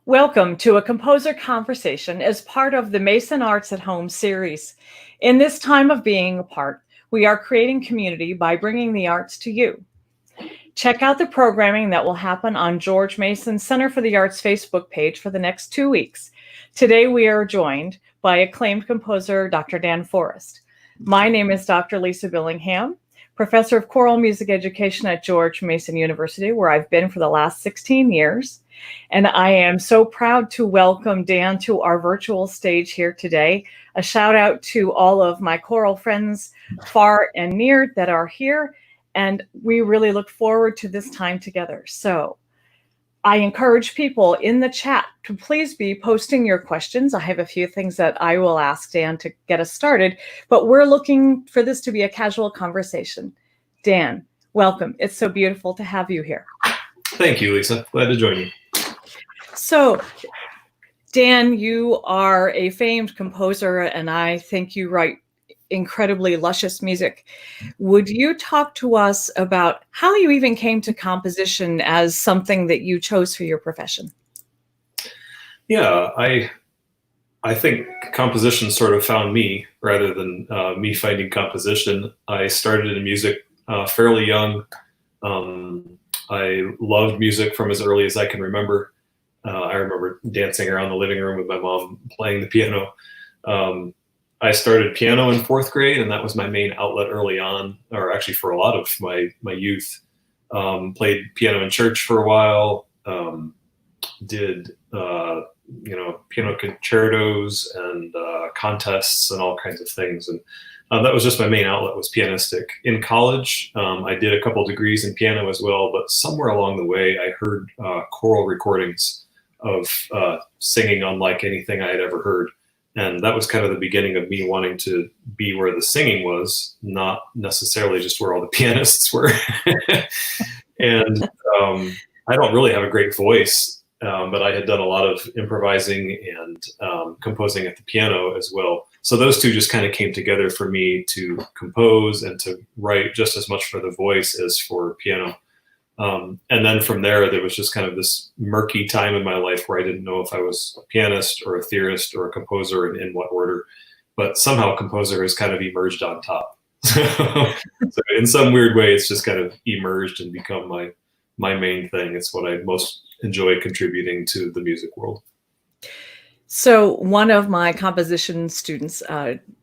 Welcome to a composer conversation as part of the Mason Arts at Home series. In this time of being apart, we are creating community by bringing the arts to you. Check out the programming that will happen on George Mason Center for the Arts Facebook page for the next 2 weeks. Today we are joined by acclaimed composer Dr. Dan Forrest. My name is Dr. Lisa Billingham, professor of choral music education at George Mason University, where I've been for the last 16 years. And I am so proud to welcome Dan to our virtual stage here today. A shout out to all of my choral friends far and near that are here. And we really look forward to this time together. So I encourage people in the chat to please be posting your questions. I have a few things that I will ask Dan to get us started, but we're looking for this to be a casual conversation. Dan, welcome. It's so beautiful to have you here. Thank you, Lisa. Glad to join you. So, Dan, you are a famed composer, and I think you write incredibly luscious music. Would you talk to us about how you even came to composition as something that you chose for your profession? Yeah, I think composition sort of found me rather than me finding composition. I started in music fairly young. I loved music from as early as I can remember. I remember dancing around the living room with my mom playing the piano. I started piano in 4th grade, and that was my main outlet early on, or actually for a lot of my youth. Played piano in church for a while, did piano concertos and contests and all kinds of things. And that was just my main outlet, was pianistic. In college, I did a couple degrees in piano as well, but somewhere along the way, I heard choral recordings of singing unlike anything I had ever heard. And that was kind of the beginning of me wanting to be where the singing was, not necessarily just where all the pianists were. And I don't really have a great voice, but I had done a lot of improvising and composing at the piano as well. So those two just kind of came together for me to compose and to write just as much for the voice as for piano. And then from there was just kind of this murky time in my life where I didn't know if I was a pianist or a theorist or a composer and in what order, but somehow composer has kind of emerged on top. So in some weird way, it's just kind of emerged and become my main thing. It's what I most enjoy contributing to the music world. So one of my composition students,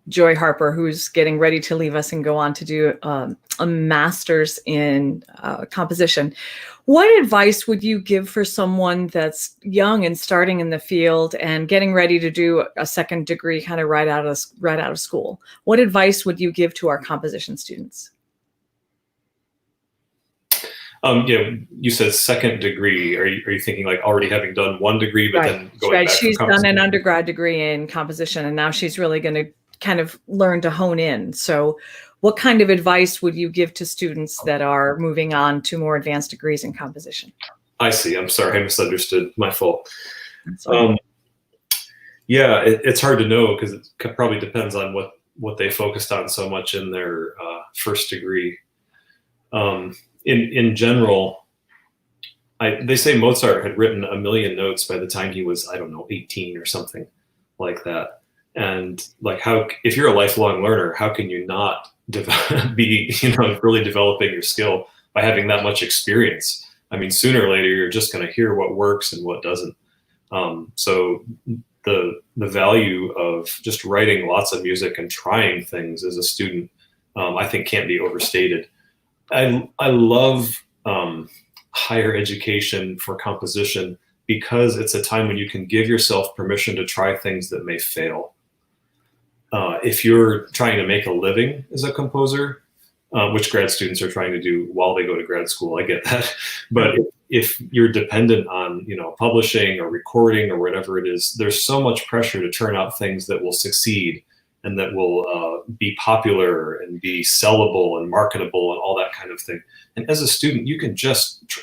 Joy Harper, who's getting ready to leave us and go on to do a master's in composition, what advice would you give for someone that's young and starting in the field and getting ready to do a 2nd degree kind of right out of school? What advice would you give to our composition students? Yeah, you said 2nd degree. Are you thinking like already having done 1 degree, but then going back? She's done an undergrad degree in composition, and now she's really going to kind of learn to hone in. So what kind of advice would you give to students that are moving on to more advanced degrees in composition? I see. I'm sorry. I misunderstood. My fault. Yeah, it's hard to know because it probably depends on what they focused on so much in their 1st degree. In general, they say Mozart had written 1 million notes by the time he was, 18 or something like that. And like, if you're a lifelong learner, how can you not be, really developing your skill by having that much experience? I mean, sooner or later, you're just going to hear what works and what doesn't. So the value of just writing lots of music and trying things as a student, I think can't be overstated. I love higher education for composition because it's a time when you can give yourself permission to try things that may fail. If you're trying to make a living as a composer, which grad students are trying to do while they go to grad school, I get that. But if you're dependent on, publishing or recording or whatever it is, there's so much pressure to turn out things that will succeed and that will be popular and be sellable and marketable and all that kind of thing. And as a student, you can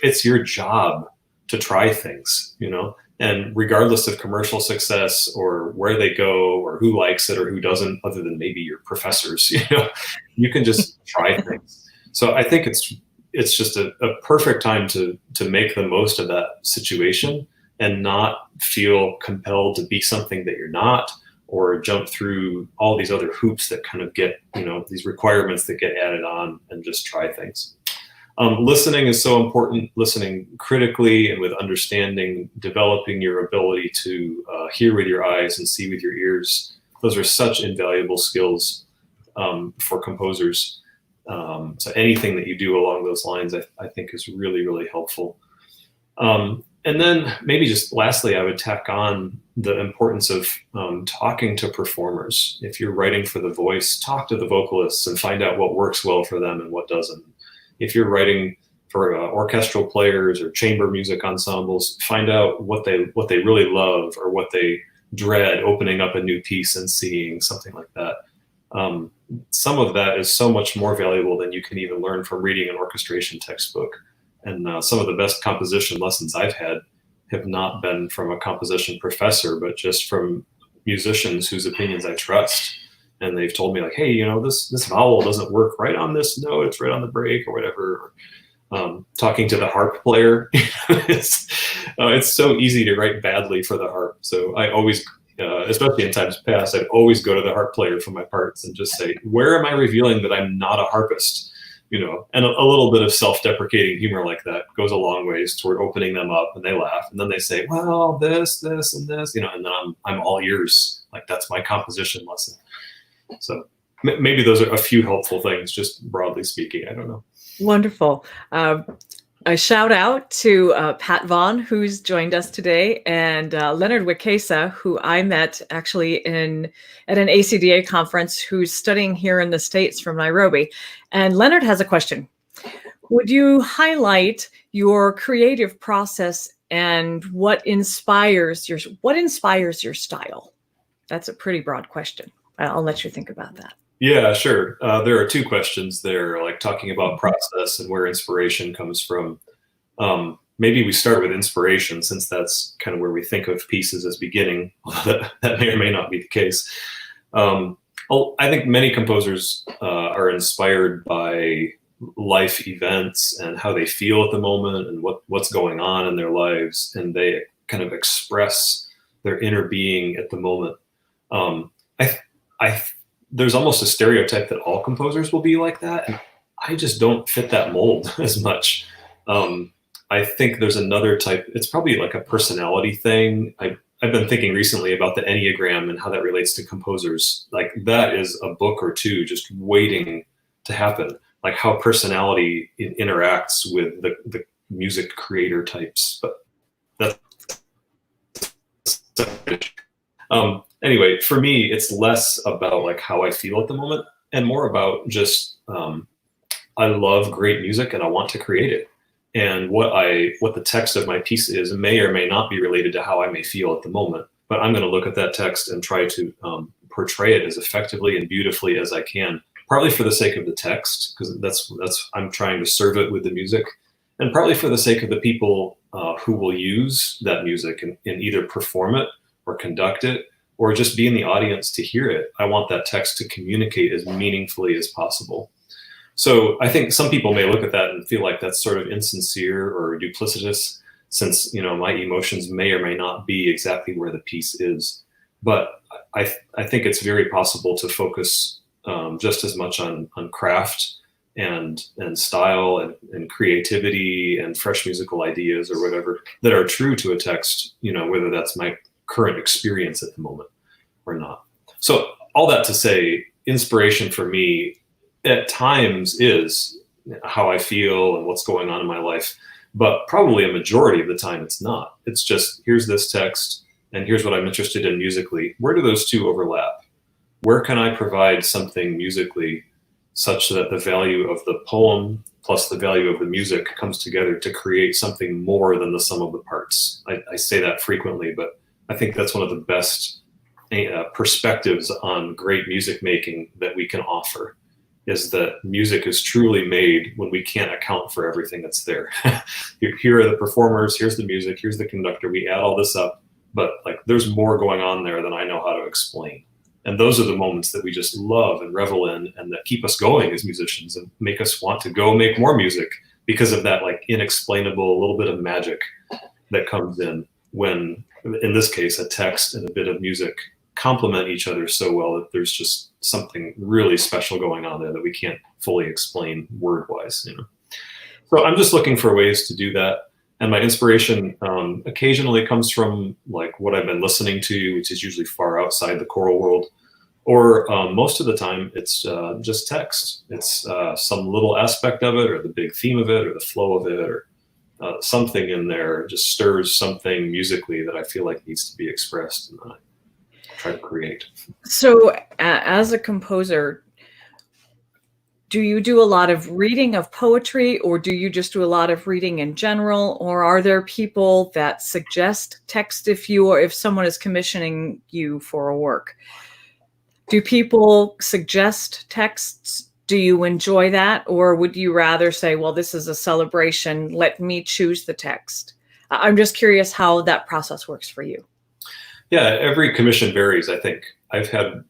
it's your job to try things, and regardless of commercial success or where they go or who likes it or who doesn't, other than maybe your professors, you can just try things. So I think it's just a perfect time to make the most of that situation and not feel compelled to be something that you're not, or jump through all these other hoops that kind of get, these requirements that get added on, and just try things. Listening is so important, listening critically and with understanding, developing your ability to hear with your eyes and see with your ears. Those are such invaluable skills for composers. So anything that you do along those lines, I think is really, really helpful. And then maybe just lastly, I would tack on the importance of talking to performers. If you're writing for the voice, talk to the vocalists and find out what works well for them and what doesn't. If you're writing for orchestral players or chamber music ensembles, find out what they really love or what they dread opening up a new piece and seeing, something like that. Some of that is so much more valuable than you can even learn from reading an orchestration textbook. And some of the best composition lessons I've had have not been from a composition professor, but just from musicians whose opinions I trust. And they've told me, like, hey, this vowel doesn't work right on this note, it's right on the break or whatever. Talking to the harp player, it's so easy to write badly for the harp. So I always, especially in times past, I'd always go to the harp player for my parts and just say, where am I revealing that I'm not a harpist? And a little bit of self-deprecating humor like that goes a long ways toward opening them up, and they laugh, and then they say, well, this, and this, and then I'm all ears. Like, that's my composition lesson. So maybe those are a few helpful things, just broadly speaking. I don't know. Wonderful. A shout out to Pat Vaughn, who's joined us today, and Leonard Wikesa, who I met actually at an ACDA conference, who's studying here in the States from Nairobi. And Leonard has a question. Would you highlight your creative process and what inspires your style? That's a pretty broad question. I'll let you think about that. Yeah, sure. There are two questions there, like talking about process and where inspiration comes from. Maybe we start with inspiration, since that's kind of where we think of pieces as beginning. That may or may not be the case. I think many composers are inspired by life events and how they feel at the moment and what's going on in their lives, and they kind of express their inner being at the moment. There's almost a stereotype that all composers will be like that, and I just don't fit that mold as much. I think there's another type. It's probably like a personality thing. I've been thinking recently about the Enneagram and how that relates to composers. Like, that is a book or two just waiting to happen. Like, how personality interacts with the music creator types. But that's anyway, for me, it's less about like how I feel at the moment and more about just I love great music and I want to create it. And what the text of my piece is may or may not be related to how I may feel at the moment. But I'm going to look at that text and try to portray it as effectively and beautifully as I can, partly for the sake of the text, because that's I'm trying to serve it with the music, and partly for the sake of the people who will use that music and either perform it or conduct it or just be in the audience to hear it. I want that text to communicate as meaningfully as possible. So I think some people may look at that and feel like that's sort of insincere or duplicitous, since my emotions may or may not be exactly where the piece is. But I think it's very possible to focus just as much on craft and style and creativity and fresh musical ideas or whatever that are true to a text, whether that's my current experience at the moment or not. So all that to say, inspiration for me at times is how I feel and what's going on in my life, but probably a majority of the time it's not. It's just, here's this text and here's what I'm interested in musically. Where do those two overlap? Where can I provide something musically such that the value of the poem plus the value of the music comes together to create something more than the sum of the parts? I say that frequently, but I think that's one of the best perspectives on great music making that we can offer, is that music is truly made when we can't account for everything that's there. Here are the performers, here's the music, here's the conductor, we add all this up, but like there's more going on there than I know how to explain. And those are the moments that we just love and revel in and that keep us going as musicians and make us want to go make more music because of that like inexplainable little bit of magic that comes in. when, in this case, a text and a bit of music complement each other so well that there's just something really special going on there that we can't fully explain word-wise, you know. So I'm just looking for ways to do that. And my inspiration occasionally comes from like what I've been listening to, which is usually far outside the choral world. Or most of the time, it's just text. It's some little aspect of it, or the big theme of it, or the flow of it, or something in there just stirs something musically that I feel like needs to be expressed, and I try to create. So as a composer, do you do a lot of reading of poetry, or do you just do a lot of reading in general? Or are there people that suggest text if someone is commissioning you for a work? Do people suggest texts? Do you enjoy that? Or would you rather say, well, this is a celebration, let me choose the text? I'm just curious how that process works for you. Yeah, every commission varies, I think. I've had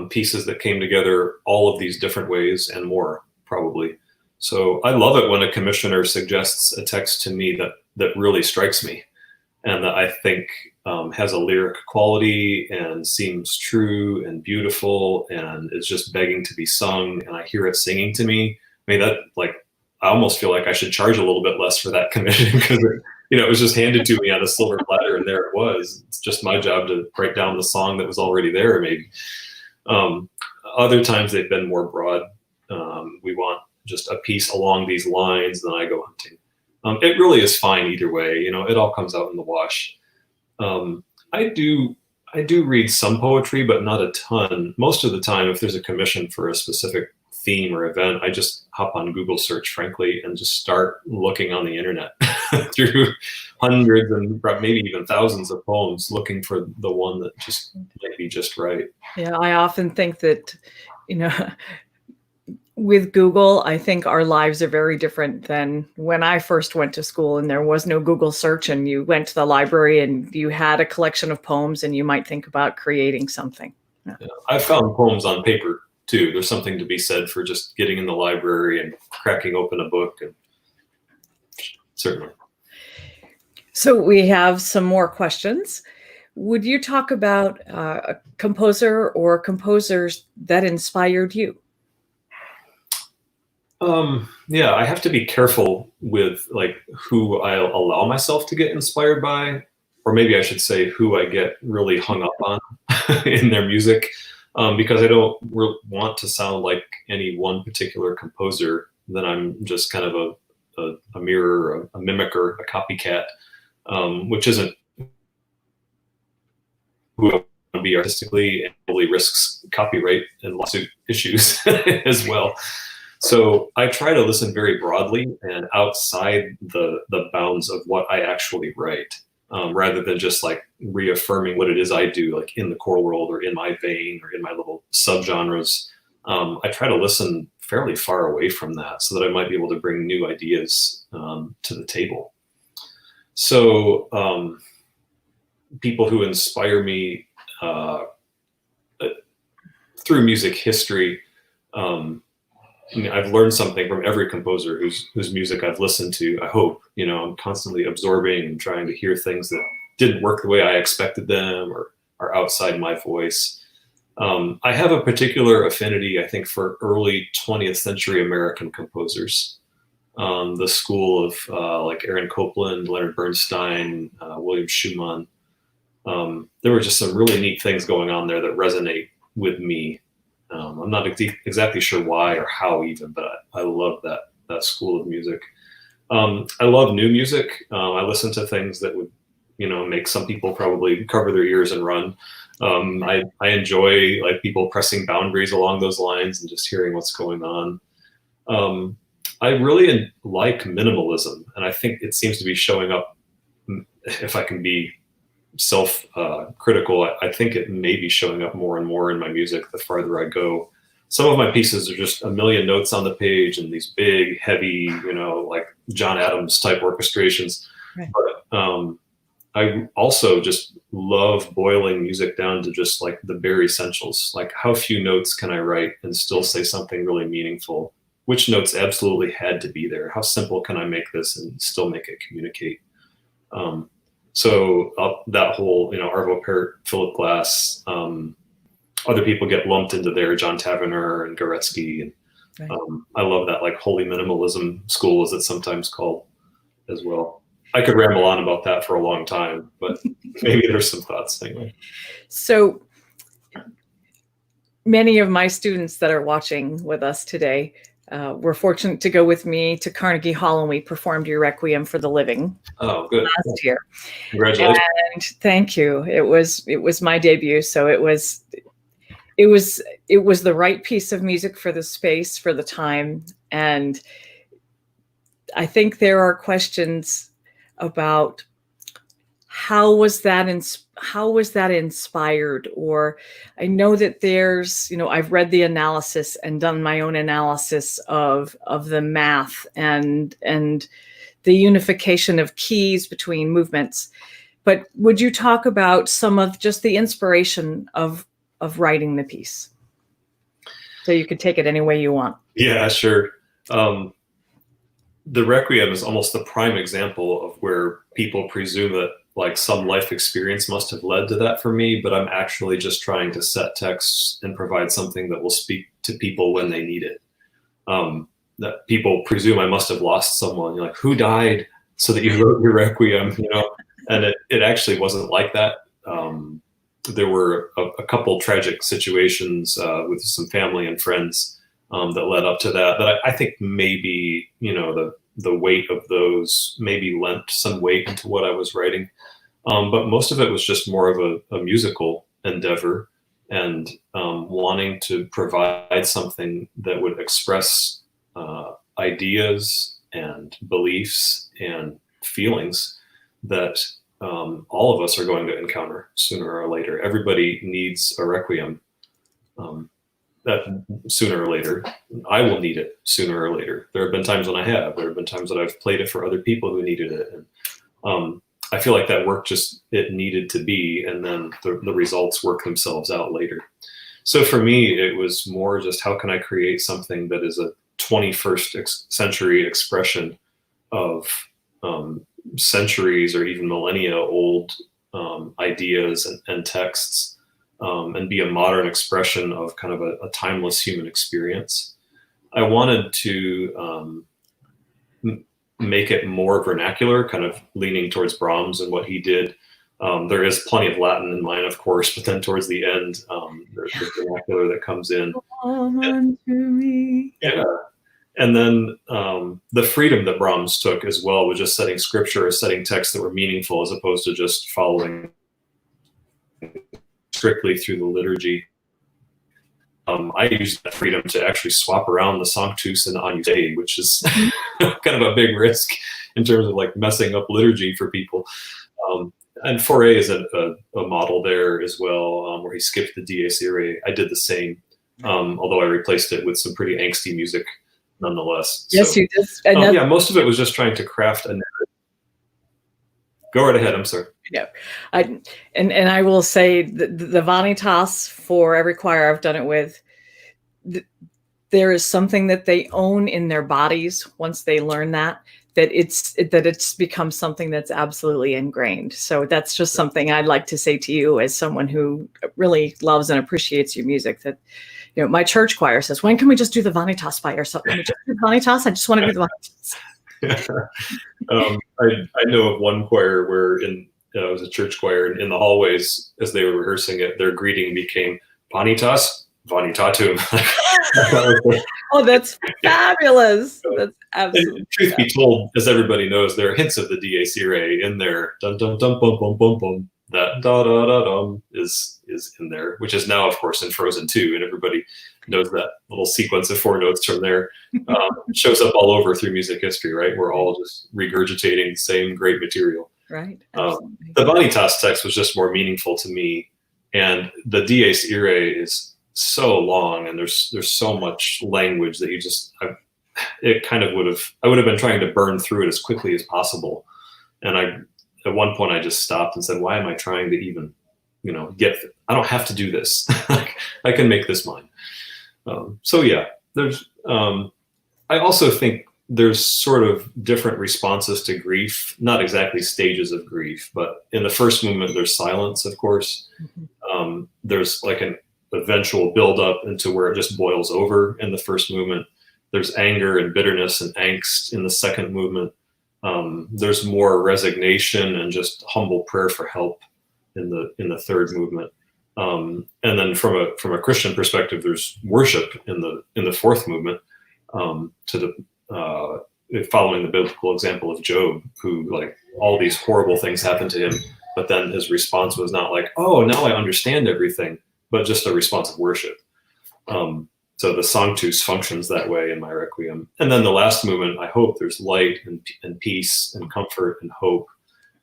pieces that came together all of these different ways and more, probably. So I love it when a commissioner suggests a text to me that really strikes me and that I think has a lyric quality and seems true and beautiful and is just begging to be sung, and I hear it singing to me. I mean, that, like, I almost feel like I should charge a little bit less for that commission because it was just handed to me on a silver platter, and there it was. It's just my job to write down the song that was already there, maybe. Other times they've been more broad. We want just a piece along these lines, and then I go hunting. It really is fine either way. You know, it all comes out in the wash. I do read some poetry, but not a ton. Most of the time, if there's a commission for a specific theme or event, I just hop on Google search, frankly, and just start looking on the internet through hundreds and maybe even thousands of poems, looking for the one that just might be just right. Yeah, I often think that, with Google, I think our lives are very different than when I first went to school and there was no Google search and you went to the library and you had a collection of poems and you might think about creating something. Yeah. I've found poems on paper too. There's something to be said for just getting in the library and cracking open a book, and certainly. So we have some more questions. Would you talk about a composer or composers that inspired you? Yeah, I have to be careful with like who I allow myself to get inspired by, or maybe I should say who I get really hung up on in their music, because I don't want to sound like any one particular composer. Then I'm just kind of a mirror, a mimicker, a copycat, which isn't who I want to be artistically, and really risks copyright and lawsuit issues as well. So I try to listen very broadly and outside the bounds of what I actually write, rather than just like reaffirming what it is I do, like in the choral world or in my vein or in my little subgenres. I try to listen fairly far away from that so that I might be able to bring new ideas to the table. So people who inspire me through music history, I mean, I've learned something from every composer whose music I've listened to. I hope, I'm constantly absorbing and trying to hear things that didn't work the way I expected them or are outside my voice. I have a particular affinity, I think, for early 20th century American composers. The school of like Aaron Copland, Leonard Bernstein, William Schumann. There were just some really neat things going on there that resonate with me. I'm not exactly sure why or how even, but I love that school of music. I love new music. I listen to things that would, make some people probably cover their ears and run. I enjoy like people pressing boundaries along those lines and just hearing what's going on. I really like minimalism, and I think it seems to be showing up, if I can be self-critical, I think it may be showing up more and more in my music the farther I go. Some of my pieces are just a million notes on the page and these big, heavy, like John Adams type orchestrations. Right. But I also just love boiling music down to just like the bare essentials. Like, how few notes can I write and still say something really meaningful? Which notes absolutely had to be there? How simple can I make this and still make it communicate? So that whole, Arvo Pärt, Philip Glass, other people get lumped into there, John Tavener and Goretzky. And Right. I love that, like, holy minimalism school, as it's sometimes called, as well. I could ramble on about that for a long time, but maybe there's some thoughts anyway. So many of my students that are watching with us today were fortunate to go with me to Carnegie Hall, and we performed your Requiem for the Living. Oh, good. Last year. Congratulations. And thank you. It was my debut, so it was the right piece of music for the space, for the time. And I think there are questions about how was that inspired? Or I know that there's, I've read the analysis and done my own analysis of the math and the unification of keys between movements. But would you talk about some of just the inspiration of writing the piece? So you could take it any way you want. Yeah, sure. The Requiem is almost the prime example of where people presume that, like, some life experience must have led to that for me, but I'm actually just trying to set texts and provide something that will speak to people when they need it. That people presume I must have lost someone. You're like, who died so that you wrote your Requiem? And it actually wasn't like that. There were a couple tragic situations with some family and friends that led up to that. That I think maybe, the weight of those maybe lent some weight into what I was writing. But most of it was just more of a musical endeavor, and wanting to provide something that would express ideas and beliefs and feelings that all of us are going to encounter sooner or later. Everybody needs a Requiem. That sooner or later, I will need it sooner or later. There have been times when I have. There have been times that I've played it for other people who needed it. And I feel like that work it needed to be, and then the results work themselves out later. So for me, it was more just, how can I create something that is a 21st century expression of centuries or even millennia old ideas and texts, and be a modern expression of kind of a timeless human experience. I wanted to make it more vernacular, kind of leaning towards Brahms and what he did. There is plenty of Latin in mine, of course, but then towards the end, there's the vernacular that comes in. Come unto me. Yeah. And then the freedom that Brahms took as well was just setting scripture or setting texts that were meaningful, as opposed to just following strictly through the liturgy. I used that freedom to actually swap around the Sanctus and the Agnus Dei, which is kind of a big risk in terms of, like, messing up liturgy for people. And Fauré is a model there as well, where he skipped the Dies Irae. I did the same, although I replaced it with some pretty angsty music nonetheless. Yes, so, you did. yeah, most of it was just trying to craft a narrative. Go right ahead. I'm sorry. Yeah, and I will say the Vanitas, for every choir I've done it with, there is something that they own in their bodies once they learn that it's become something that's absolutely ingrained. So that's just something I'd like to say to you as someone who really loves and appreciates your music. That, my church choir says, when can we just do the Vanitas by ourselves? Can we just do the Vanitas? I just want to do the Vanitas. I know of one choir where it was a church choir, and in the hallways, as they were rehearsing it, their greeting became Vanitas, Vanitatum. Oh, that's fabulous. That's absolutely. And truth be told, as everybody knows, there are hints of the Dies Irae in there. Dun dun dun bum bum bum bum. That da da da dum is in there, which is now, of course, in Frozen 2, and everybody knows that little sequence of 4 notes from there. Shows up all over through music history, right? We're all just regurgitating the same great material. Right. The Vanitas text was just more meaningful to me, and the Dies Irae is so long, and there's so much language that I would have been trying to burn through it as quickly as possible. And at one point I just stopped and said, why am I trying to even, I don't have to do this. I can make this mine. So yeah, I also think there's sort of different responses to grief, not exactly stages of grief, but in the first movement, there's silence, of course. There's like an eventual buildup into where it just boils over in the first movement. There's anger and bitterness and angst in the second movement. There's more resignation and just humble prayer for help in the third movement. And then from a Christian perspective, there's worship in the fourth movement, following the biblical example of Job, who, like, all these horrible things happened to him, but then his response was not like, oh, now I understand everything, but just a response of worship. So the Sanctus functions that way in my Requiem. And then the last movement, I hope there's light and peace and comfort and hope.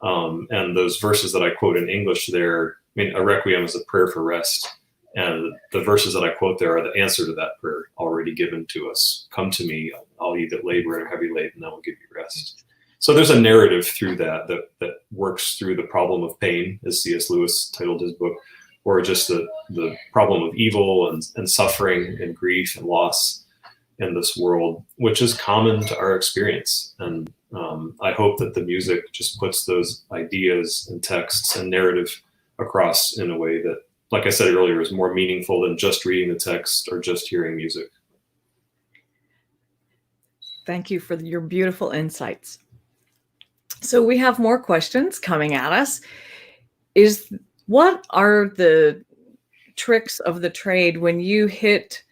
And those verses that I quote in English there, I mean, a Requiem is a prayer for rest. And the verses that I quote there are the answer to that prayer already given to us. Come to me, all ye that labor and are heavy laden, and I will give you rest. So there's a narrative through that works through the problem of pain, as C.S. Lewis titled his book, or just the problem of evil and suffering and grief and loss in this world, which is common to our experience. And I hope that the music just puts those ideas and texts and narrative across in a way that, like I said earlier, is more meaningful than just reading the text or just hearing music. Thank you for your beautiful insights. So we have more questions coming at us. What are the tricks of the trade when you hit,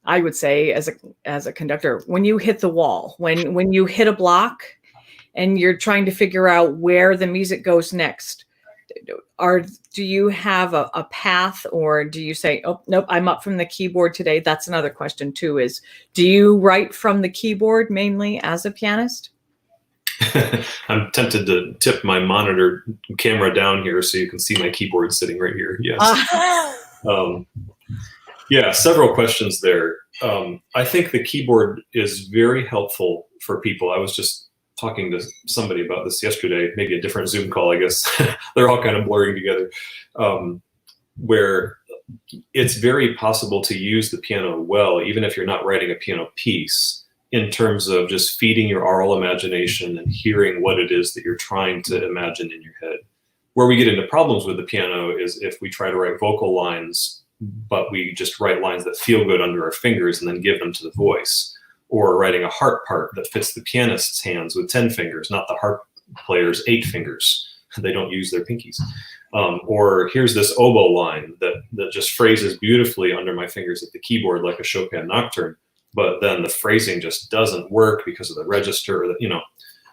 I would say as a conductor, when you hit the wall, when you hit a block and you're trying to figure out where the music goes next? Do you have a path, or do you say, oh, nope, I'm up from the keyboard today? That's another question too, is do you write from the keyboard mainly as a pianist? I'm tempted to tip my monitor camera down here so you can see my keyboard sitting right here. Yes. Yeah, several questions there. I think the keyboard is very helpful for people. I was just talking to somebody about this yesterday, maybe a different Zoom call, I guess. They're all kind of blurring together, where it's very possible to use the piano well, even if you're not writing a piano piece, in terms of just feeding your aural imagination and hearing what it is that you're trying to imagine in your head. Where we get into problems with the piano is if we try to write vocal lines, but we just write lines that feel good under our fingers and then give them to the voice, or writing a harp part that fits the pianist's hands with 10 fingers, not the harp player's 8 fingers. They don't use their pinkies. Or here's this oboe line that just phrases beautifully under my fingers at the keyboard like a Chopin nocturne, but then the phrasing just doesn't work because of the register, or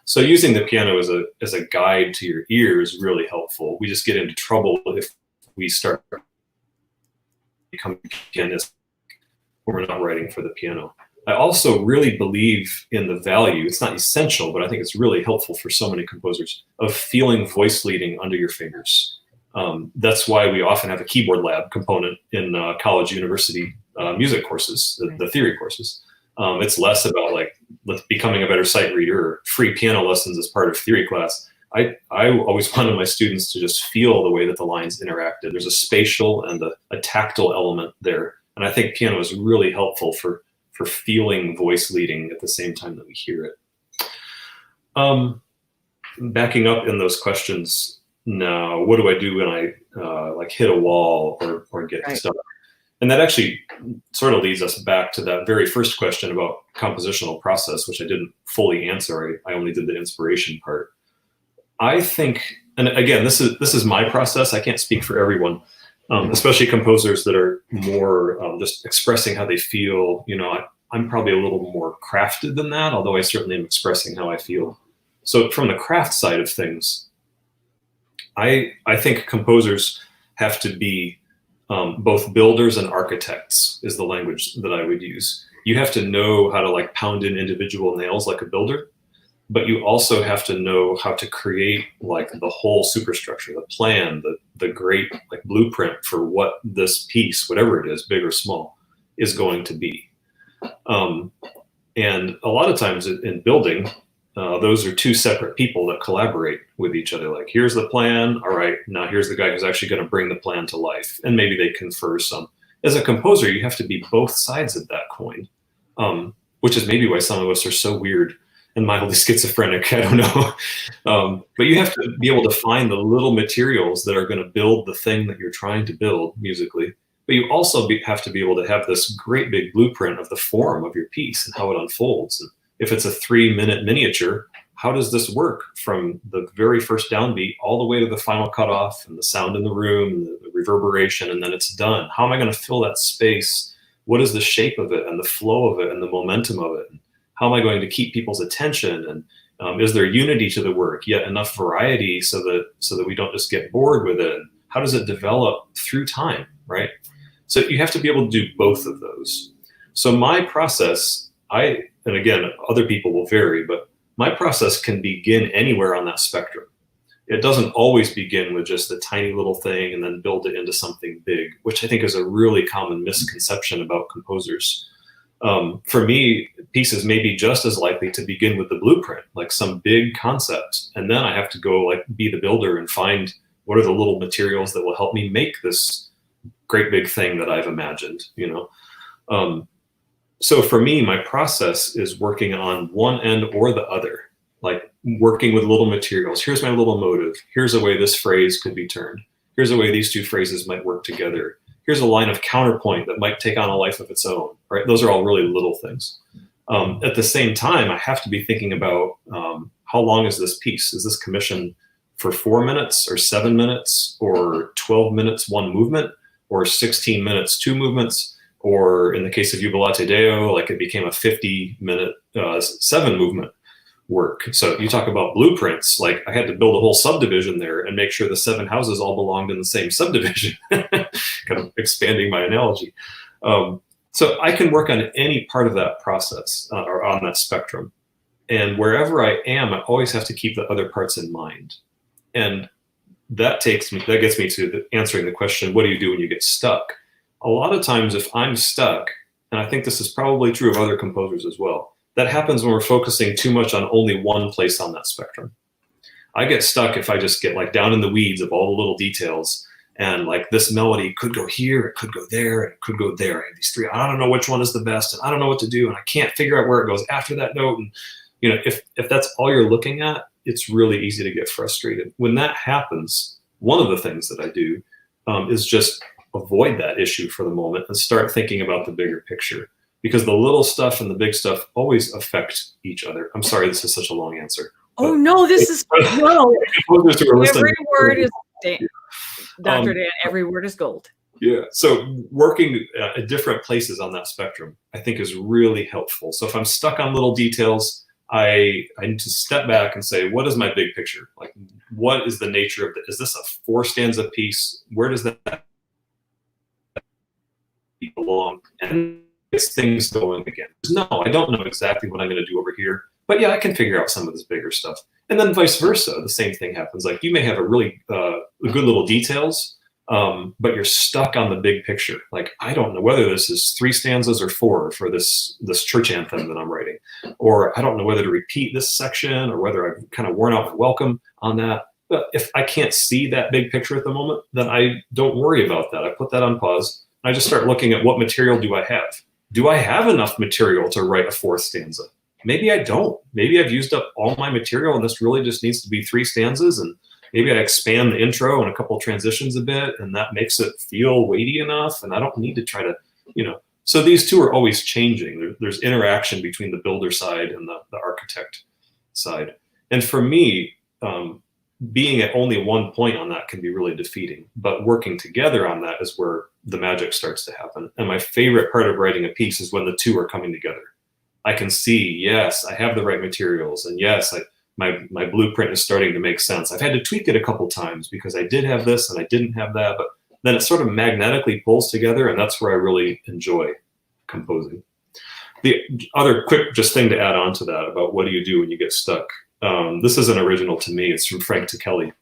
So using the piano as a guide to your ear is really helpful. We just get into trouble if we start becoming pianists when we're not writing for the piano. I also really believe in the value, it's not essential, but I think it's really helpful for so many composers, of feeling voice leading under your fingers. That's why we often have a keyboard lab component in college, university music courses, the theory courses. It's less about like becoming a better sight reader or free piano lessons as part of theory class. I always wanted my students to just feel the way that the lines interacted. There's a spatial and a tactile element there. And I think piano is really helpful for feeling voice leading at the same time that we hear it. Backing up in those questions now, what do I do when I like hit a wall or get stuck? And that actually sort of leads us back to that very first question about compositional process, which I didn't fully answer. I only did the inspiration part. I think, and again, this is my process. I can't speak for everyone, especially composers that are more just expressing how they feel. I'm probably a little more crafted than that, although I certainly am expressing how I feel. So from the craft side of things, I think composers have to be both builders and architects is the language that I would use. You have to know how to like pound in individual nails like a builder, but you also have to know how to create like the whole superstructure, the plan, the great like blueprint for what this piece, whatever it is, big or small, is going to be. And a lot of times in building, those are two separate people that collaborate with each other. Like, here's the plan. All right, now here's the guy who's actually going to bring the plan to life. And maybe they confer some. As a composer, you have to be both sides of that coin. which is maybe why some of us are so weird and mildly schizophrenic. I don't know. But you have to be able to find the little materials that are going to build the thing that you're trying to build musically. But you also have to be able to have this great big blueprint of the form of your piece and how it unfolds. And if it's a 3-minute miniature, how does this work from the very first downbeat all the way to the final cutoff and the sound in the room, and the reverberation, and then it's done? How am I going to fill that space? What is the shape of it and the flow of it and the momentum of it? How am I going to keep people's attention? And is there unity to the work, yet enough variety so that we don't just get bored with it? How does it develop through time, right? So you have to be able to do both of those. So my process, and again, other people will vary, but my process can begin anywhere on that spectrum. It doesn't always begin with just a tiny little thing and then build it into something big, which I think is a really common misconception about composers. For me, pieces may be just as likely to begin with the blueprint, like some big concept. And then I have to go be the builder and find what are the little materials that will help me make this great big thing that I've imagined, So for me, my process is working on one end or the other, like working with little materials. Here's my little motive. Here's a way this phrase could be turned. Here's a way these two phrases might work together. Here's a line of counterpoint that might take on a life of its own, right? Those are all really little things. At the same time, I have to be thinking about how long is this piece? Is this commissioned for 4 minutes or 7 minutes or 12 minutes, one movement, or 16 minutes, two movements? Or in the case of Jubilate Deo, like it became a 50-minute, 7-movement work. So you talk about blueprints, like I had to build a whole subdivision there and make sure the 7 houses all belonged in the same subdivision, kind of expanding my analogy. So I can work on any part of that process or on that spectrum. And wherever I am, I always have to keep the other parts in mind. And that gets me to answering the question, what do you do when you get stuck? A lot of times if I'm stuck, and I think this is probably true of other composers as well, that happens when we're focusing too much on only one place on that spectrum. I get stuck if I just get down in the weeds of all the little details, and this melody could go here, it could go there, and it could go there. I have these 3, I don't know which one is the best, and I don't know what to do, and I can't figure out where it goes after that note. And if that's all you're looking at, it's really easy to get frustrated. When that happens, one of the things that I do is just avoid that issue for the moment and start thinking about the bigger picture, because the little stuff and the big stuff always affect each other. I'm sorry, this is such a long answer. Oh no, this is no. Every word is Dr. Dan. Every word is gold. Yeah. So working at different places on that spectrum, I think, is really helpful. So if I'm stuck on little details, I need to step back and say, what is my big picture? What is the nature of it? Is this a 4-stanza piece? Where does that belong? And it's things going again. No, I don't know exactly what I'm going to do over here, but yeah, I can figure out some of this bigger stuff. And then vice versa, the same thing happens. You may have a really good little details, but you're stuck on the big picture. I don't know whether this is 3 stanzas or 4 for this church anthem that I'm writing, or I don't know whether to repeat this section, or whether I've kind of worn out my welcome on that. But if I can't see that big picture at the moment, then I don't worry about that. I put that on pause. I just start looking at what material do I have? Do I have enough material to write a 4th stanza? Maybe I don't. Maybe I've used up all my material and this really just needs to be 3 stanzas, and maybe I expand the intro and a couple of transitions a bit, and that makes it feel weighty enough, and I don't need to try to, So these two are always changing. There's interaction between the builder side and the architect side. And for me, being at only one point on that can be really defeating, but working together on that is where the magic starts to happen. And my favorite part of writing a piece is when the two are coming together. I can see, yes, I have the right materials, and yes, my blueprint is starting to make sense. I've had to tweak it a couple times because I did have this and I didn't have that, but then it sort of magnetically pulls together, and that's where I really enjoy composing. The other quick just thing to add on to that about what do you do when you get stuck. This isn't original to me. It's from Frank Kelly,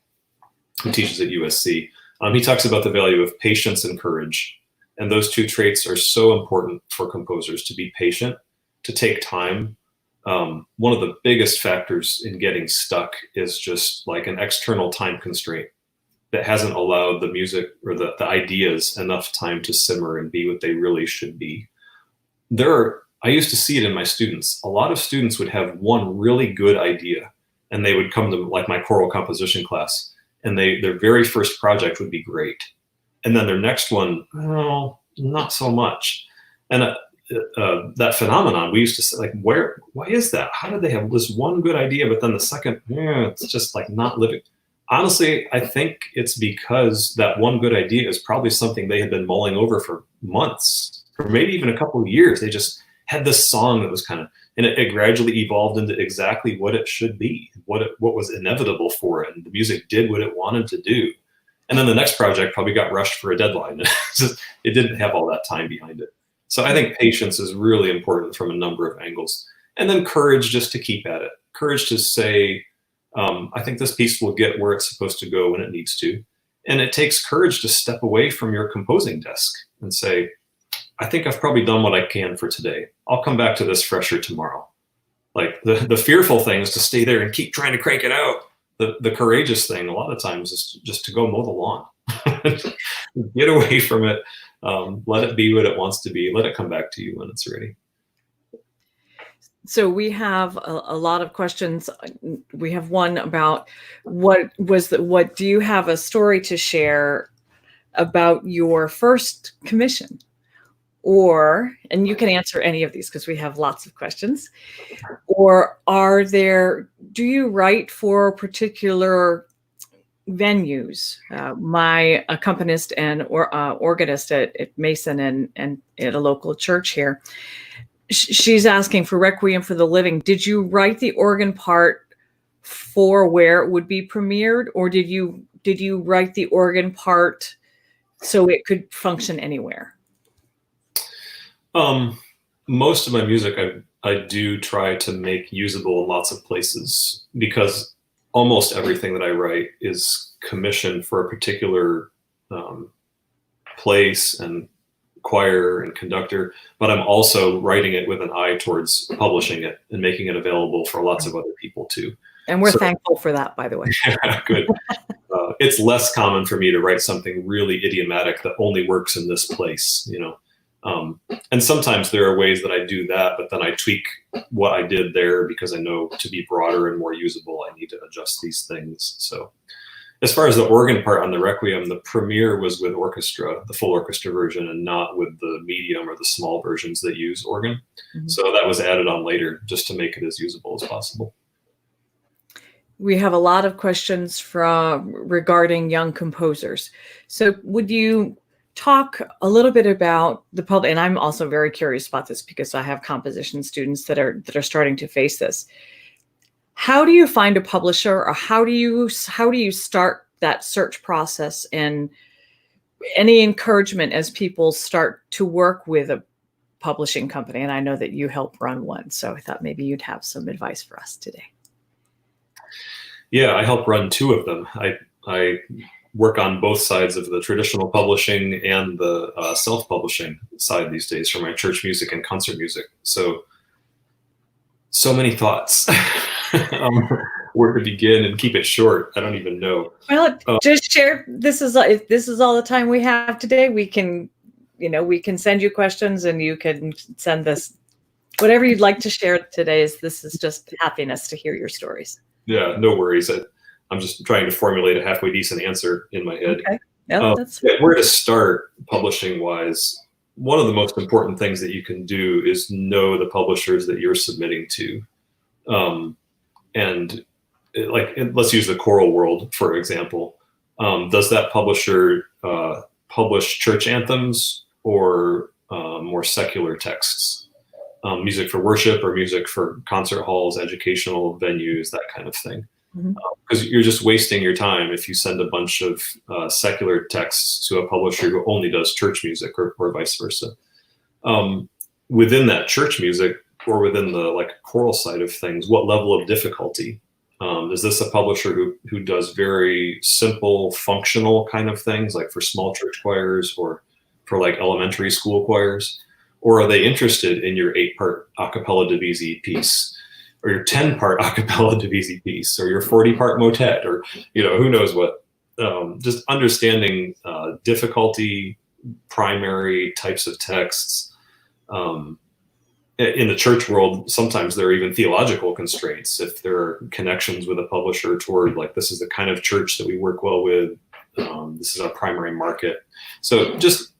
who teaches at USC. He talks about the value of patience and courage. And those two traits are so important for composers, to be patient, to take time. One of the biggest factors in getting stuck is just an external time constraint that hasn't allowed the music or the ideas enough time to simmer and be what they really should be. There are I used to see it in my students. A lot of students would have one really good idea, and they would come to like my choral composition class, and their very first project would be great. And then their next one, oh, not so much. And that phenomenon, we used to say, like, why is that? How did they have this one good idea, but then the second, it's just like not living? Honestly, I think it's because that one good idea is probably something they had been mulling over for months, or maybe even a couple of years. They just had this song that was kind of, and it gradually evolved into exactly what it should be, what was inevitable for it, and the music did what it wanted to do. And then the next project probably got rushed for a deadline. It didn't have all that time behind it. So I think patience is really important from a number of angles. And then courage just to keep at it. Courage to say, I think this piece will get where it's supposed to go when it needs to. And it takes courage to step away from your composing desk and say, I think I've probably done what I can for today. I'll come back to this fresher tomorrow. Like the fearful thing is to stay there and keep trying to crank it out. The courageous thing a lot of times is just to go mow the lawn. Get away from it. Let it be what it wants to be. Let it come back to you when it's ready. So we have a lot of questions. We have one about what do you have a story to share about your first commission? And you can answer any of these because we have lots of questions. Or do you write for particular venues? My accompanist and organist at Mason and at a local church here, she's asking for Requiem for the Living. Did you write the organ part for where it would be premiered, or did you write the organ part so it could function anywhere? Most of my music I do try to make usable in lots of places, because almost everything that I write is commissioned for a particular place and choir and conductor, but I'm also writing it with an eye towards publishing it and making it available for lots of other people too. And we're thankful for that, by the way. Yeah, good. It's less common for me to write something really idiomatic that only works in this place, you know. And sometimes there are ways that I do that, but then I tweak what I did there because I know to be broader and more usable, I need to adjust these things. So as far as the organ part on the Requiem, the premiere was with orchestra, the full orchestra version, and not with the medium or the small versions that use organ. Mm-hmm. So that was added on later just to make it as usable as possible. We have a lot of questions regarding young composers. So would you talk a little bit about the public? And I'm also very curious about this because I have composition students that are starting to face this. How do you find a publisher, or how do you start that search process, and any encouragement as people start to work with a publishing company? And I know that you help run one, so I thought maybe you'd have some advice for us today. Yeah, I help run two of them. I work on both sides of the traditional publishing and the self-publishing side these days for my church music and concert music. So many thoughts. Where to begin and keep it short, I don't even know. Well, just share. This is all the time we have today. We can send you questions, and you can send this whatever you'd like to share today. This is just happiness to hear your stories. Yeah, no worries. I'm just trying to formulate a halfway decent answer in my head. Okay. No, that's where to start publishing wise. One of the most important things that you can do is know the publishers that you're submitting to. And let's use the choral world, for example. Does that publisher publish church anthems or more secular texts? Music for worship or music for concert halls, educational venues, that kind of thing. Because you're just wasting your time if you send a bunch of secular texts to a publisher who only does church music, or vice versa. Within that church music, or within the choral side of things, what level of difficulty? Is this a publisher who does very simple, functional kind of things, like for small church choirs or for elementary school choirs? Or are they interested in your 8-part a cappella divisi piece, or your 10-part a cappella divisi piece, or your 40-part motet, or who knows what? Just understanding difficulty, primary types of texts, in the church world, sometimes there are even theological constraints. If there are connections with a publisher toward like, this is the kind of church that we work well with, this is our primary market. So just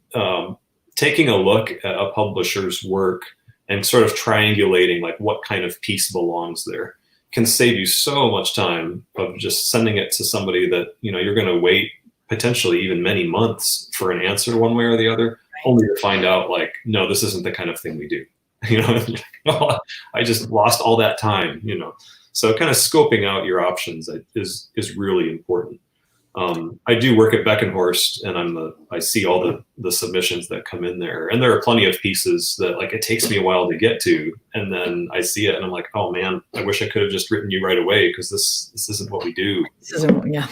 taking a look at a publisher's work and sort of triangulating like what kind of piece belongs there can save you so much time of just sending it to somebody that, you know, you're going to wait potentially even many months for an answer one way or the other, only to find out like, no, this isn't the kind of thing we do. You know, oh, I just lost all that time, you know. So kind of scoping out your options is really important. I do work at Beckenhorst, and I see all the submissions that come in there, and there are plenty of pieces that like it takes me a while to get to, and then I see it and I'm like, oh man, I wish I could have just written you right away, because this isn't what we do. Yeah.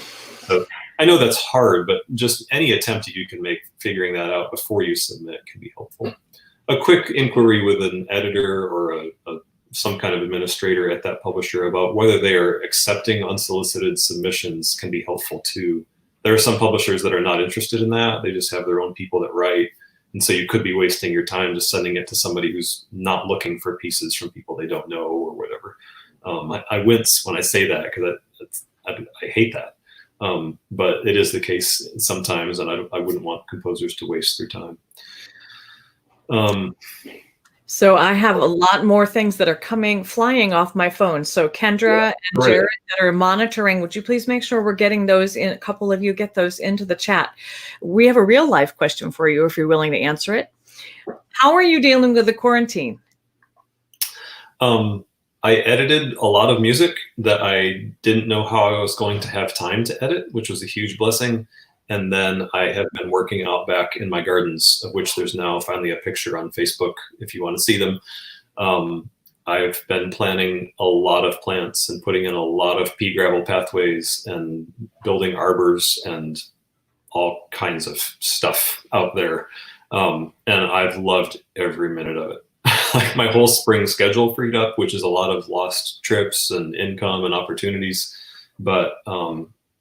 So I know that's hard, but just any attempt you can make figuring that out before you submit can be helpful. A quick inquiry with an editor or some kind of administrator at that publisher about whether they are accepting unsolicited submissions can be helpful too. There are some publishers that are not interested in that. They just have their own people that write. And so you could be wasting your time just sending it to somebody who's not looking for pieces from people they don't know or whatever. I wince when I say that because I hate that. But it is the case sometimes, and I wouldn't want composers to waste their time. So I have a lot more things that are flying off my phone. So Kendra and Jared that are monitoring, would you please make sure we're getting those in? A couple of you get those into the chat. We have a real life question for you if you're willing to answer it. How are you dealing with the quarantine? I edited a lot of music that I didn't know how I was going to have time to edit, which was a huge blessing. And then I have been working out back in my gardens, of which there's now finally a picture on Facebook if you want to see them. I've been planting a lot of plants and putting in a lot of pea gravel pathways and building arbors and all kinds of stuff out there. And I've loved every minute of it. Like my whole spring schedule freed up, which is a lot of lost trips and income and opportunities. But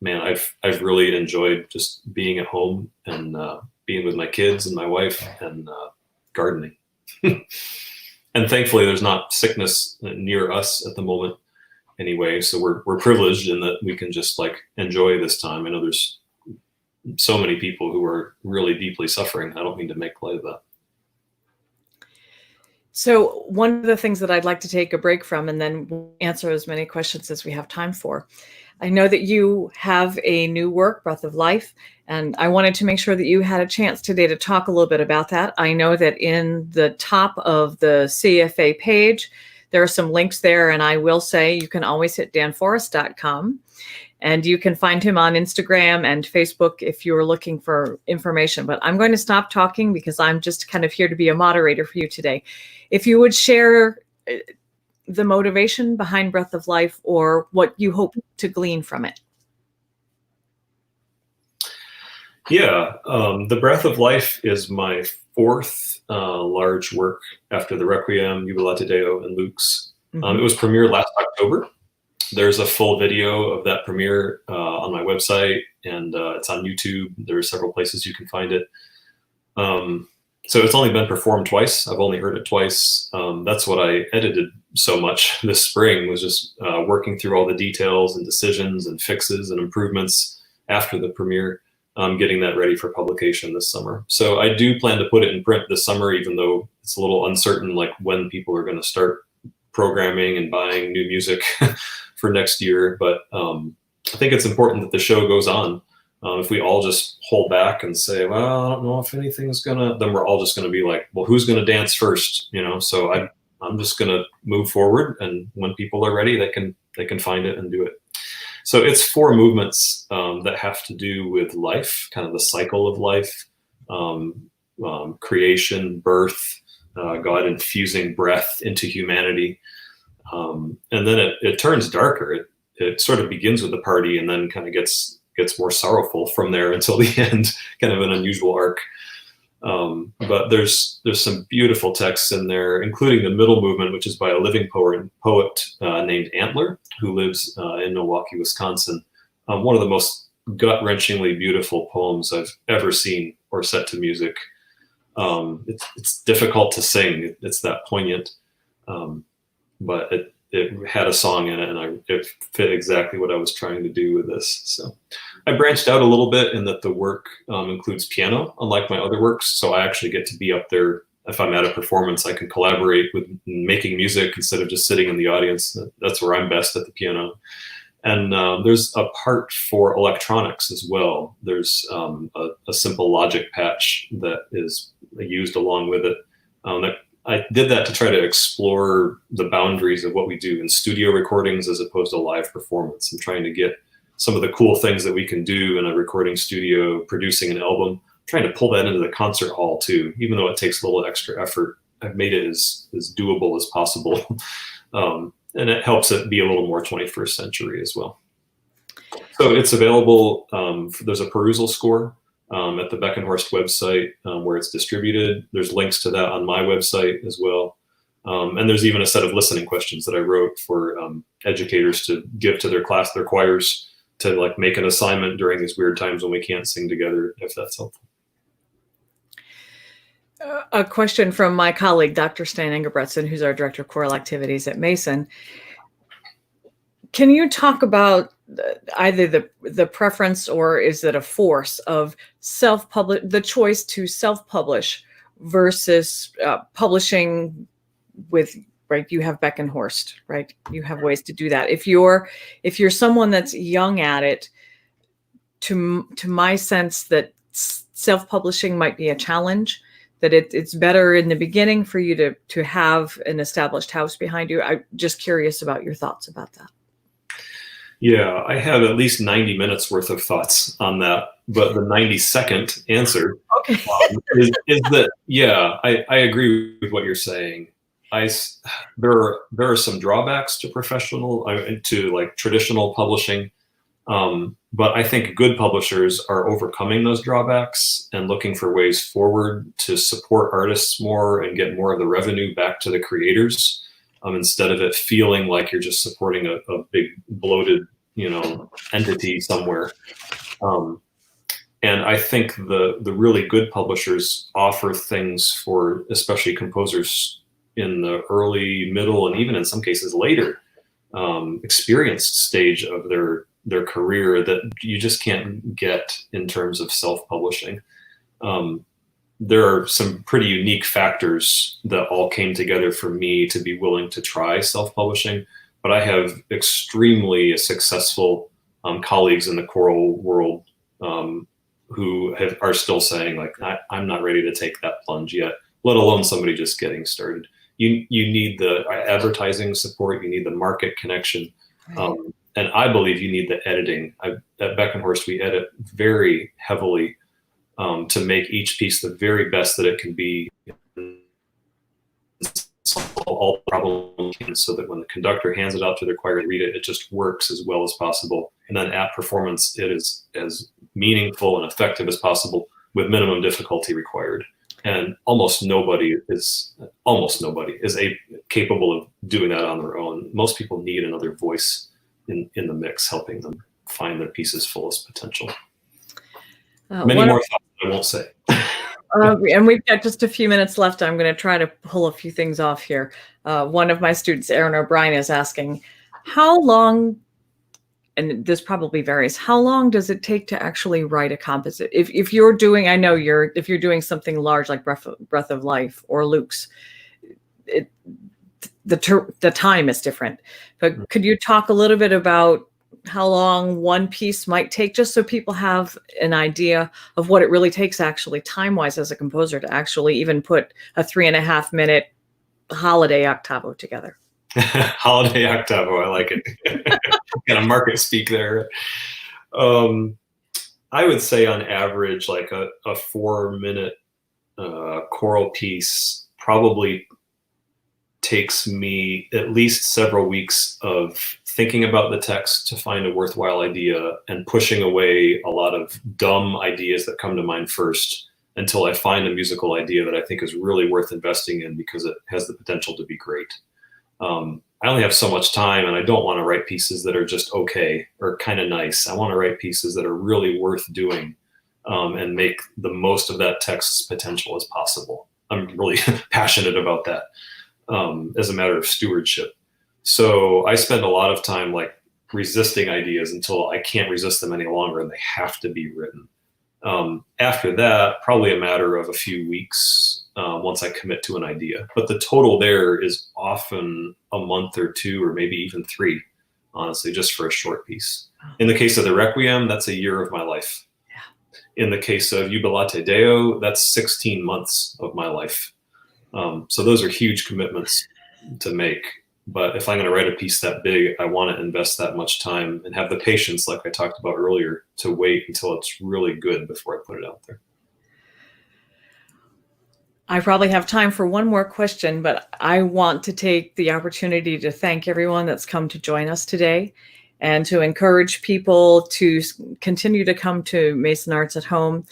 man, I've really enjoyed just being at home and being with my kids and my wife and gardening. And thankfully, there's not sickness near us at the moment anyway. So we're privileged in that we can just like enjoy this time. I know there's so many people who are really deeply suffering. I don't mean to make light of that. So one of the things that I'd like to take a break from, and then we'll answer as many questions as we have time for. I know that you have a new work, Breath of Life, and I wanted to make sure that you had a chance today to talk a little bit about that. I know that in the top of the CFA page, there are some links there, and I will say you can always hit danforrest.com, and you can find him on Instagram and Facebook if you're looking for information. But I'm going to stop talking because I'm just kind of here to be a moderator for you today. If you would share the motivation behind Breath of Life or what you hope to glean from it. Yeah, the Breath of Life is my fourth large work after the Requiem, Jubilate Deo, and Luke's. It was premiered last October. There's a full video of that premiere on my website, and it's on YouTube. There are several places you can find it. So it's only been performed twice. I've only heard it twice. That's what I edited so much this spring, was just working through all the details and decisions and fixes and improvements after the premiere, getting that ready for publication this summer. So I do plan to put it in print this summer, even though it's a little uncertain like when people are going to start programming and buying new music for next year. But I think it's important that the show goes on. If we all just hold back and say, well, I don't know if anything's gonna, then we're all just gonna be like, well, who's gonna dance first? You know, so I'm just gonna move forward, and when people are ready, they can find it and do it. So it's 4 movements that have to do with life, kind of the cycle of life, creation, birth, God infusing breath into humanity. And then it turns darker. It sort of begins with the party and then kind of gets more sorrowful from there until the end, kind of an unusual arc. But there's some beautiful texts in there, including the middle movement, which is by a living poet named Antler, who lives in Milwaukee, Wisconsin. One of the most gut-wrenchingly beautiful poems I've ever seen or set to music. It's difficult to sing. It's that poignant. But it had a song in it, and it fit exactly what I was trying to do with this. So I branched out a little bit in that the work includes piano, unlike my other works. So I actually get to be up there. If I'm at a performance, I can collaborate with making music instead of just sitting in the audience. That's where I'm best, at the piano. And there's a part for electronics as well. There's a simple Logic patch that is used along with it. I did that to try to explore the boundaries of what we do in studio recordings as opposed to live performance. I'm trying to get some of the cool things that we can do in a recording studio, producing an album, trying to pull that into the concert hall too, even though it takes a little extra effort. I've made it as doable as possible. And it helps it be a little more 21st century as well. So it's available. There's a perusal score at the Beckenhorst website where it's distributed. There's links to that on my website as well. And there's even a set of listening questions that I wrote for educators to give to their class, their choirs, to like make an assignment during these weird times when we can't sing together, if that's helpful. A question from my colleague, Dr. Stan Engebretson, who's our Director of Choral Activities at Mason. Can you talk about either the preference, or is it a force of the choice to self-publish versus publishing with, right? You have Beckenhorst, right? You have ways to do that. If you're someone that's young at it, to my sense that self-publishing might be a challenge, that it's better in the beginning for you to have an established house behind you. I'm just curious about your thoughts about that. Yeah, I have at least 90 minutes worth of thoughts on that, but the 92nd answer is that, yeah, I agree with what you're saying. There are some drawbacks to traditional publishing. But I think good publishers are overcoming those drawbacks and looking for ways forward to support artists more and get more of the revenue back to the creators, instead of it feeling like you're just supporting a big bloated, entity somewhere. And I think the really good publishers offer things for especially composers in the early, middle, and even in some cases later, experienced stage of their career that you just can't get in terms of self-publishing. There are some pretty unique factors that all came together for me to be willing to try self-publishing, but I have extremely successful colleagues in the choral world who are still saying, like, I'm not ready to take that plunge yet, let alone somebody just getting started. You need the advertising support, you need the market connection. And I believe you need the editing. At Beckenhorst, we edit very heavily to make each piece the very best that it can be, solve all the problems, so that when the conductor hands it out to their choir to read it, it just works as well as possible. And then at performance, it is as meaningful and effective as possible with minimum difficulty required. And almost nobody is capable of doing that on their own. Most people need another voice in the mix, helping them find their piece's fullest potential. Many more thoughts I won't say. And we've got just a few minutes left. I'm going to try to pull a few things off here. One of my students, Aaron O'Brien, is asking, how long, and this probably varies, how long does it take to actually write a composite? If you're doing, if you're doing something large like Breath of Life or Luke's, the time is different. But could you talk a little bit about how long one piece might take, just so people have an idea of what it really takes actually time-wise as a composer to actually even put a 3.5-minute holiday octavo together? Holiday octavo, I like it. Kind of market speak there. I would say on average, like a 4-minute choral piece probably takes me at least several weeks of thinking about the text to find a worthwhile idea and pushing away a lot of dumb ideas that come to mind first until I find a musical idea that I think is really worth investing in because it has the potential to be great. I only have so much time, and I don't want to write pieces that are just okay or kind of nice. I want to write pieces that are really worth doing and make the most of that text's potential as possible. I'm really passionate about that. as a matter of stewardship. So I spend a lot of time like resisting ideas until I can't resist them any longer and they have to be written. After that, probably a matter of a few weeks once I commit to an idea. But the total there is often a month or two, or maybe even 3, honestly, just for a short piece. In the case of the Requiem, that's a year of my life. In the case of Jubilate Deo, that's 16 months of my life. So those are huge commitments to make. But if I'm going to write a piece that big, I want to invest that much time and have the patience, like I talked about earlier, to wait until it's really good before I put it out there. I probably have time for one more question, but I want to take the opportunity to thank everyone that's come to join us today and to encourage people to continue to come to Mason Arts at Home.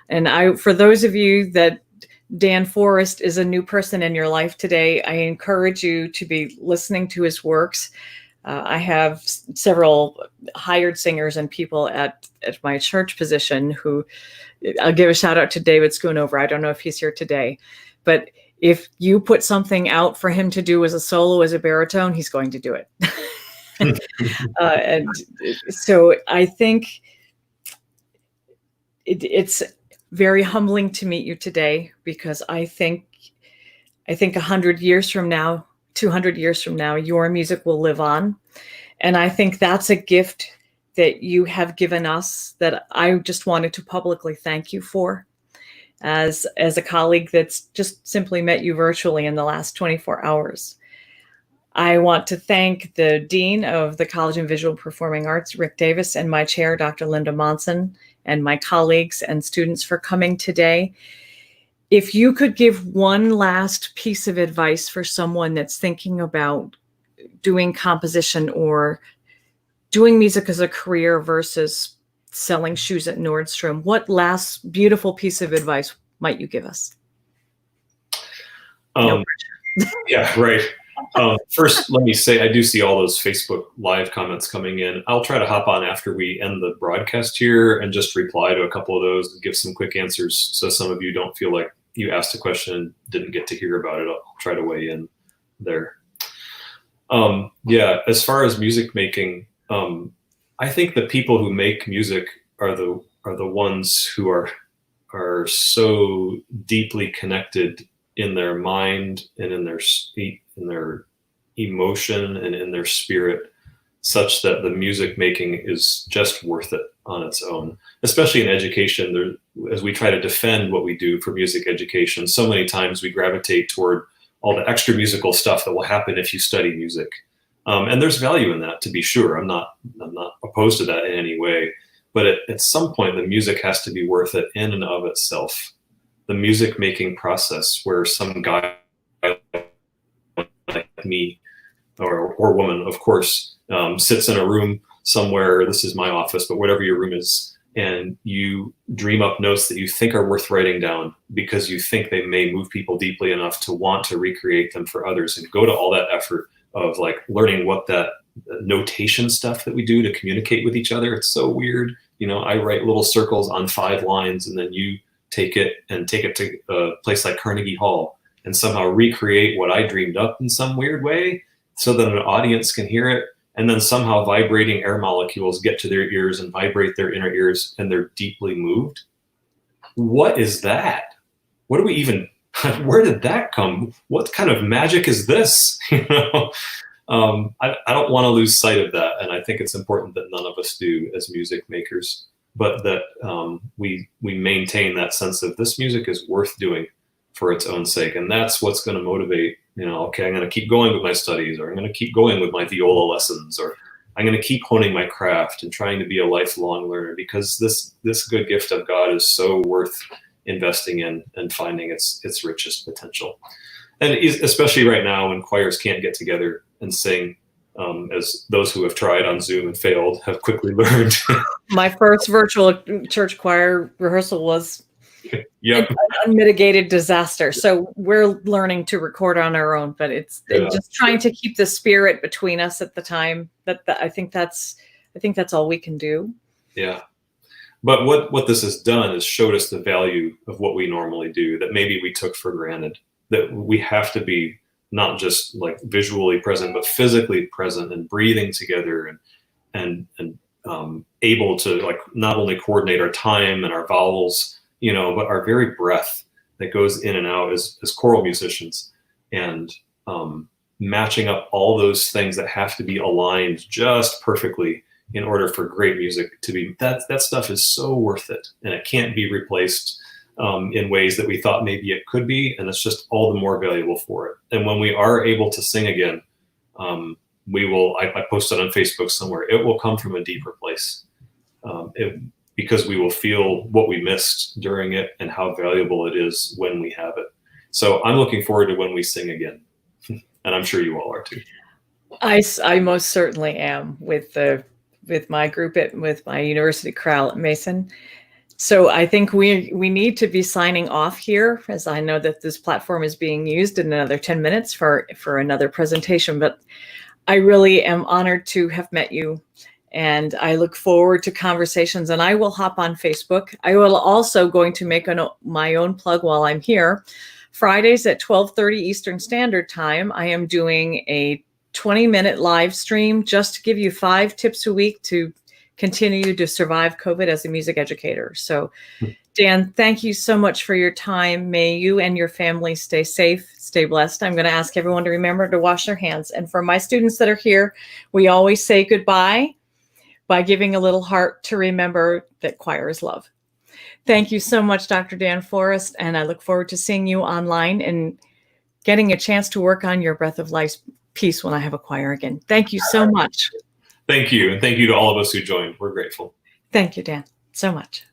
And for those of you that Dan Forrest is a new person in your life today, I encourage you to be listening to his works. I have several hired singers and people at my church position who, I'll give a shout out to David Schoonover. I don't know if he's here today, but if you put something out for him to do as a solo, as a baritone, he's going to do it. And so I think it's very humbling to meet you today, because I think 100 years from now, 200 years from now, your music will live on. And I think that's a gift that you have given us that I just wanted to publicly thank you for, as a colleague that's just simply met you virtually in the last 24 hours. I want to thank the Dean of the College of Visual and Performing Arts, Rick Davis, and my chair, Dr. Linda Monson, and my colleagues and students for coming today. If you could give one last piece of advice for someone that's thinking about doing composition or doing music as a career versus selling shoes at Nordstrom, what last beautiful piece of advice might you give us? Yeah, right. First, let me say, I do see all those Facebook Live comments coming in. I'll try to hop on after we end the broadcast here and just reply to a couple of those and give some quick answers, so some of you don't feel like you asked a question and didn't get to hear about it. I'll try to weigh in there. Yeah, as far as music making, I think the people who make music are the ones who are so deeply connected in their mind and in their emotion and in their spirit, such that the music making is just worth it on its own. Especially in education, as we try to defend what we do for music education, so many times we gravitate toward all the extra musical stuff that will happen if you study music. And there's value in that, to be sure. I'm not opposed to that in any way. But at some point, the music has to be worth it in and of itself. The music making process, where some guy like me or woman, of course, sits in a room somewhere. This is my office, but whatever your room is, and you dream up notes that you think are worth writing down because you think they may move people deeply enough to want to recreate them for others, and go to all that effort of like learning what that notation stuff that we do to communicate with each other. It's so weird. You know, I write little circles on 5 lines, and then you take it to a place like Carnegie Hall and somehow recreate what I dreamed up in some weird way so that an audience can hear it. And then somehow vibrating air molecules get to their ears and vibrate their inner ears, and they're deeply moved. What is that? What do we even, where did that come? What kind of magic is this? You know, I don't want to lose sight of that. And I think it's important that none of us do as music makers, but that we maintain that sense of this music is worth doing for its own sake. And that's what's going to motivate, you know, okay, I'm going to keep going with my studies, or I'm going to keep going with my viola lessons, or I'm going to keep honing my craft and trying to be a lifelong learner, because this good gift of God is so worth investing in and finding its richest potential. And especially right now when choirs can't get together and sing, as those who have tried on Zoom and failed have quickly learned. My first virtual church choir rehearsal was Yep. an unmitigated disaster. So we're learning to record on our own, but it's just trying to keep the spirit between us at the time. I think that's all we can do. Yeah. But what this has done is showed us the value of what we normally do, that maybe we took for granted, that we have to be not just like visually present, but physically present and breathing together and able to like not only coordinate our time and our vowels, but our very breath that goes in and out as choral musicians, and matching up all those things that have to be aligned just perfectly in order for great music to be, that stuff is so worth it, and it can't be replaced in ways that we thought maybe it could be, and it's just all the more valuable for it. And when we are able to sing again, I posted on Facebook somewhere, it will come from a deeper place, because we will feel what we missed during it and how valuable it is when we have it. So I'm looking forward to when we sing again, and I'm sure you all are too. I most certainly am with my group with my University Chorale at Mason. So I think we need to be signing off here, as I know that this platform is being used in another 10 minutes for another presentation. But I really am honored to have met you, and I look forward to conversations, and I will hop on Facebook. I will also going to make my own plug while I'm here. Fridays at 12:30 Eastern Standard Time, I am doing a 20-minute live stream just to give you 5 tips a week to continue to survive COVID as a music educator. So Dan, thank you so much for your time. May you and your family stay safe, stay blessed. I'm going to ask everyone to remember to wash their hands. And for my students that are here, we always say goodbye by giving a little heart to remember that choir is love. Thank you so much, Dr. Dan Forrest, and I look forward to seeing you online and getting a chance to work on your Breath of Life piece when I have a choir again. Thank you so much. Thank you. And thank you to all of us who joined. We're grateful. Thank you, Dan, so much.